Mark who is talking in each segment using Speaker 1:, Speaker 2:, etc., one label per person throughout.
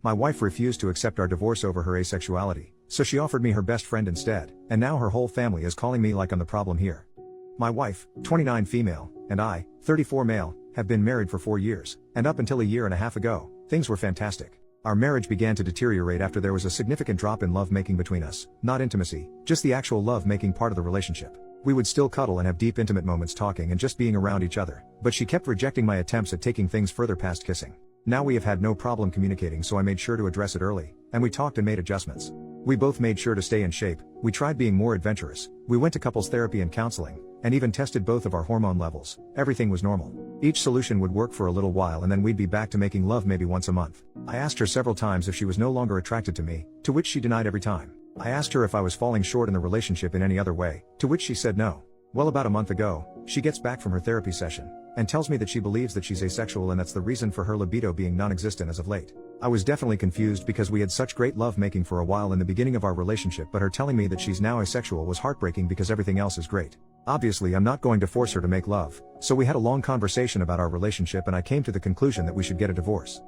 Speaker 1: My wife refused to accept our divorce over her asexuality, so she offered me her best friend instead, and now her whole family is calling me like I'm the problem here. My wife, 29 female, and I, 34 male, have been married for 4 years, and up until a year and a half ago, things were fantastic. Our marriage began to deteriorate after there was a significant drop in love-making between us, not intimacy, just the actual love-making part of the relationship. We would still cuddle and have deep intimate moments talking and just being around each other, but she kept rejecting my attempts at taking things further past kissing. Now we have had no problem communicating, so I made sure to address it early, and we talked and made adjustments. We both made sure to stay in shape, we tried being more adventurous, we went to couples therapy and counseling, and even tested both of our hormone levels. Everything was normal. Each solution would work for a little while and then we'd be back to making love maybe once a month. I asked her several times if she was no longer attracted to me, to which she denied every time. I asked her if I was falling short in the relationship in any other way, to which she said no. Well, about a month ago, she gets back from her therapy session, and tells me that she believes that she's asexual and that's the reason for her libido being non-existent as of late. I was definitely confused because we had such great love-making for a while in the beginning of our relationship, but her telling me that she's now asexual was heartbreaking because everything else is great. Obviously I'm not going to force her to make love, so we had a long conversation about our relationship and I came to the conclusion that we should get a divorce.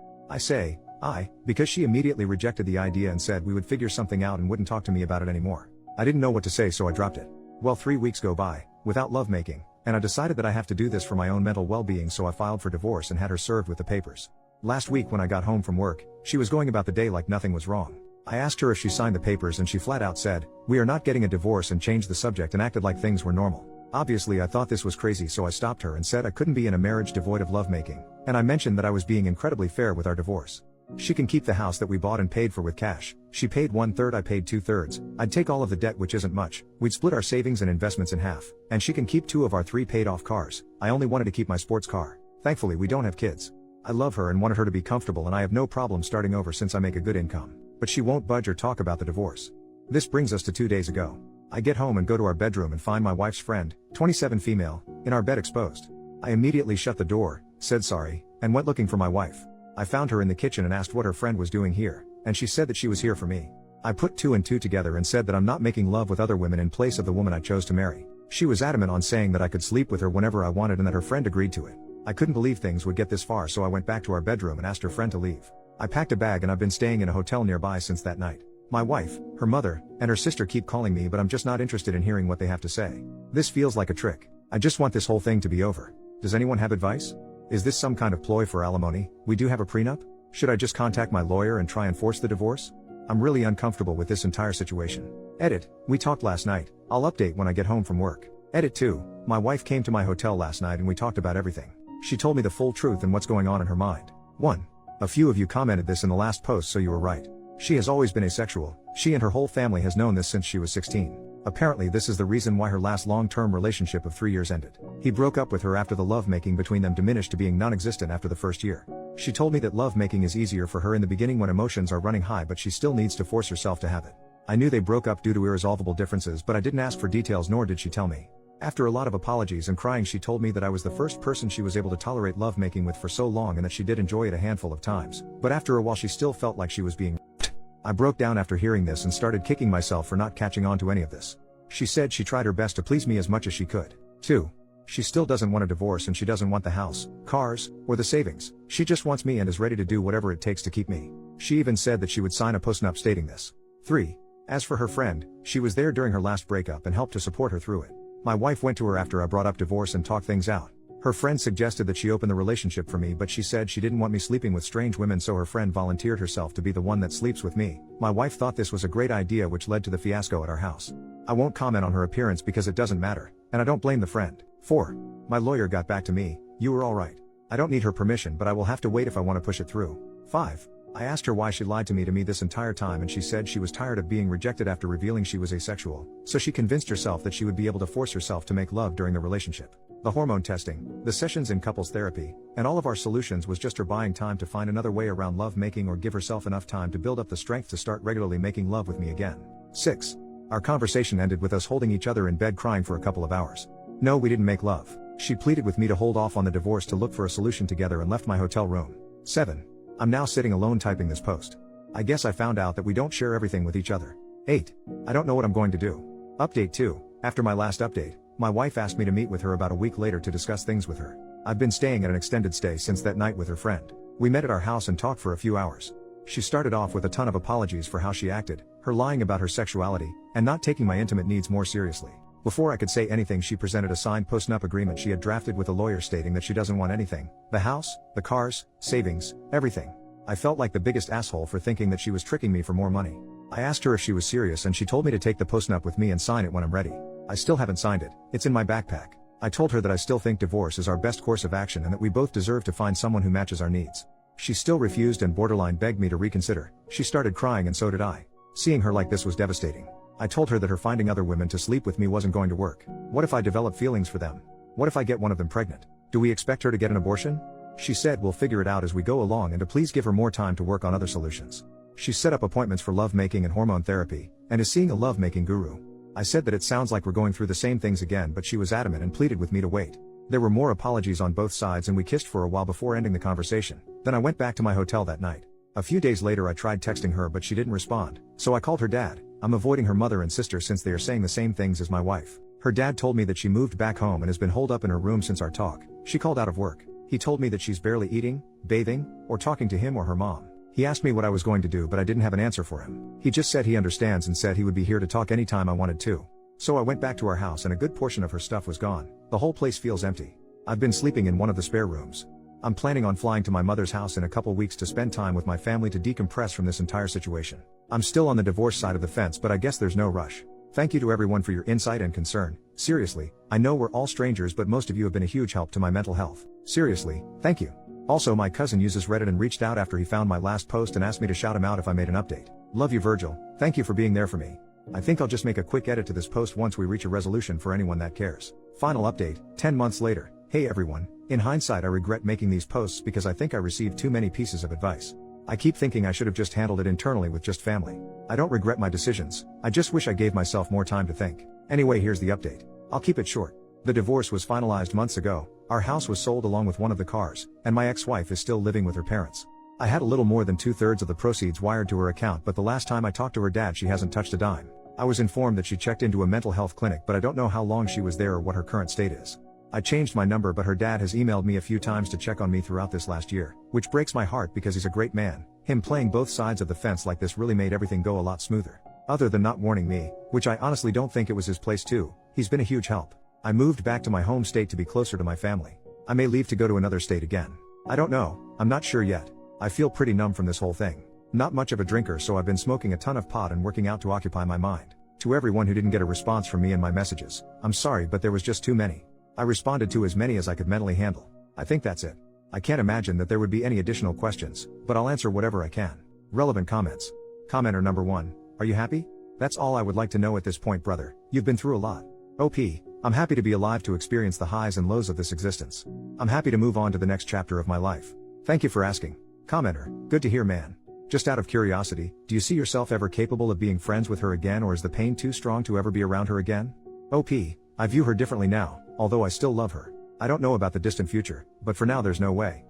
Speaker 1: Because she immediately rejected the idea and said we would figure something out and wouldn't talk to me about it anymore. I didn't know what to say, so I dropped it. Well, 3 weeks go by, without lovemaking, and I decided that I have to do this for my own mental well-being, so I filed for divorce and had her served with the papers. Last week when I got home from work, she was going about the day like nothing was wrong. I asked her if she signed the papers and she flat out said, "We are not getting a divorce," and changed the subject and acted like things were normal. Obviously I thought this was crazy, so I stopped her and said I couldn't be in a marriage devoid of lovemaking, and I mentioned that I was being incredibly fair with our divorce. She can keep the house that we bought and paid for with cash. She paid 1/3, I paid 2/3. I'd take all of the debt, which isn't much. We'd split our savings and investments in half, and she can keep 2 of our 3 paid off cars. I only wanted to keep my sports car. Thankfully we don't have kids. I love her and wanted her to be comfortable, and I have no problem starting over since I make a good income. But she won't budge or talk about the divorce. This brings us to 2 days ago. I get home and go to our bedroom and find my wife's friend, 27 female, in our bed exposed. I immediately shut the door, said sorry, and went looking for my wife. I found her in the kitchen and asked what her friend was doing here, and she said that she was here for me. I put 2 and 2 together and said that I'm not making love with other women in place of the woman I chose to marry. She was adamant on saying that I could sleep with her whenever I wanted and that her friend agreed to it. I couldn't believe things would get this far, so I went back to our bedroom and asked her friend to leave. I packed a bag and I've been staying in a hotel nearby since that night. My wife, her mother, and her sister keep calling me, but I'm just not interested in hearing what they have to say. This feels like a trick. I just want this whole thing to be over. Does anyone have advice? Is this some kind of ploy for alimony? We do have a prenup? Should I just contact my lawyer and try and force the divorce? I'm really uncomfortable with this entire situation. Edit, we talked last night. I'll update when I get home from work. Edit 2, my wife came to my hotel last night and we talked about everything. She told me the full truth and what's going on in her mind. 1. A few of you commented this in the last post, so you were right. She has always been asexual. She and her whole family has known this since she was 16. Apparently this is the reason why her last long-term relationship of 3 years ended. He broke up with her after the lovemaking between them diminished to being non-existent after the first year. She told me that lovemaking is easier for her in the beginning when emotions are running high, but she still needs to force herself to have it. I knew they broke up due to irresolvable differences, but I didn't ask for details, nor did she tell me. After a lot of apologies and crying, she told me that I was the first person she was able to tolerate lovemaking with for so long and that she did enjoy it a handful of times, but after a while she still felt like she was being raped. I broke down after hearing this and started kicking myself for not catching on to any of this. She said she tried her best to please me as much as she could. 2. She still doesn't want a divorce and she doesn't want the house, cars, or the savings. She just wants me and is ready to do whatever it takes to keep me. She even said that she would sign a postnup stating this. 3. As for her friend, she was there during her last breakup and helped to support her through it. My wife went to her after I brought up divorce and talked things out. Her friend suggested that she open the relationship for me, but she said she didn't want me sleeping with strange women, so her friend volunteered herself to be the one that sleeps with me. My wife thought this was a great idea, which led to the fiasco at our house. I won't comment on her appearance because it doesn't matter, and I don't blame the friend. 4. My lawyer got back to me. You were alright. I don't need her permission, but I will have to wait if I want to push it through. 5. I asked her why she lied to me this entire time, and she said she was tired of being rejected after revealing she was asexual, so she convinced herself that she would be able to force herself to make love during the relationship. The hormone testing, the sessions in couples therapy, and all of our solutions was just her buying time to find another way around love making or give herself enough time to build up the strength to start regularly making love with me again. 6. Our conversation ended with us holding each other in bed crying for a couple of hours. No, we didn't make love. She pleaded with me to hold off on the divorce to look for a solution together and left my hotel room. 7. I'm now sitting alone typing this post. I guess I found out that we don't share everything with each other. 8. I don't know what I'm going to do. Update 2. After my last update, my wife asked me to meet with her about a week later to discuss things with her. I've been staying at an extended stay since that night with her friend. We met at our house and talked for a few hours. She started off with a ton of apologies for how she acted, her lying about her sexuality, and not taking my intimate needs more seriously. Before I could say anything, she presented a signed post-nup agreement she had drafted with a lawyer stating that she doesn't want anything: the house, the cars, savings, everything. I felt like the biggest asshole for thinking that she was tricking me for more money. I asked her if she was serious and she told me to take the post-nup with me and sign it when I'm ready. I still haven't signed it, it's in my backpack. I told her that I still think divorce is our best course of action and that we both deserve to find someone who matches our needs. She still refused and borderline begged me to reconsider. She started crying and so did I. Seeing her like this was devastating. I told her that her finding other women to sleep with me wasn't going to work. What if I develop feelings for them? What if I get one of them pregnant? Do we expect her to get an abortion? She said we'll figure it out as we go along and to please give her more time to work on other solutions. She's set up appointments for lovemaking and hormone therapy, and is seeing a lovemaking guru. I said that it sounds like we're going through the same things again, but she was adamant and pleaded with me to wait. There were more apologies on both sides and we kissed for a while before ending the conversation. Then I went back to my hotel that night. A few days later I tried texting her but she didn't respond, so I called her dad. I'm avoiding her mother and sister since they are saying the same things as my wife. Her dad told me that she moved back home and has been holed up in her room since our talk. She called out of work. He told me that she's barely eating, bathing, or talking to him or her mom. He asked me what I was going to do but I didn't have an answer for him. He just said he understands and said he would be here to talk anytime I wanted to. So I went back to our house and a good portion of her stuff was gone. The whole place feels empty. I've been sleeping in one of the spare rooms. I'm planning on flying to my mother's house in a couple weeks to spend time with my family to decompress from this entire situation. I'm still on the divorce side of the fence, but I guess there's no rush. Thank you to everyone for your insight and concern. Seriously, I know we're all strangers, but most of you have been a huge help to my mental health. Seriously, thank you. Also, my cousin uses Reddit and reached out after he found my last post and asked me to shout him out if I made an update. Love you, Virgil. Thank you for being there for me. I think I'll just make a quick edit to this post once we reach a resolution for anyone that cares. Final update, 10 months later. Hey everyone, in hindsight I regret making these posts because I think I received too many pieces of advice. I keep thinking I should have just handled it internally with just family. I don't regret my decisions, I just wish I gave myself more time to think. Anyway, here's the update. I'll keep it short. The divorce was finalized months ago, our house was sold along with one of the cars, and my ex-wife is still living with her parents. I had a little more than 2/3 of the proceeds wired to her account, but the last time I talked to her dad she hasn't touched a dime. I was informed that she checked into a mental health clinic, but I don't know how long she was there or what her current state is. I changed my number, but her dad has emailed me a few times to check on me throughout this last year, which breaks my heart because he's a great man. Him playing both sides of the fence like this really made everything go a lot smoother. Other than not warning me, which I honestly don't think it was his place too, he's been a huge help. I moved back to my home state to be closer to my family. I may leave to go to another state again. I don't know, I'm not sure yet. I feel pretty numb from this whole thing. Not much of a drinker, so I've been smoking a ton of pot and working out to occupy my mind. To everyone who didn't get a response from me in my messages, I'm sorry, but there was just too many. I responded to as many as I could mentally handle. I think that's it. I can't imagine that there would be any additional questions, but I'll answer whatever I can. Relevant comments. Commenter number 1. Are you happy? That's all I would like to know at this point, brother. You've been through a lot. OP. I'm happy to be alive to experience the highs and lows of this existence. I'm happy to move on to the next chapter of my life. Thank you for asking. Commenter. Good to hear, man. Just out of curiosity, do you see yourself ever capable of being friends with her again, or is the pain too strong to ever be around her again? OP. I view her differently now, although I still love her. I don't know about the distant future, but for now there's no way.